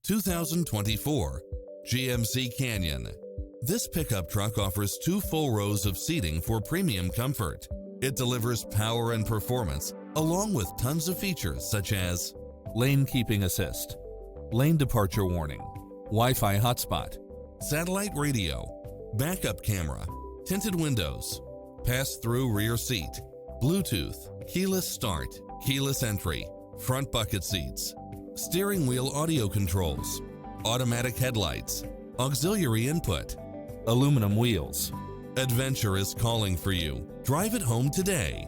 2024 GMC Canyon. This pickup truck offers 2 full rows of seating for premium comfort. It delivers power and performance along with tons of features such as lane keeping assist, lane departure warning, Wi-Fi hotspot, satellite radio, backup camera, tinted windows, pass-through rear seat, Bluetooth, keyless start, keyless entry, front bucket seats, steering wheel audio controls, automatic headlights, auxiliary input, aluminum wheels. Adventure is calling for you. Drive it home today.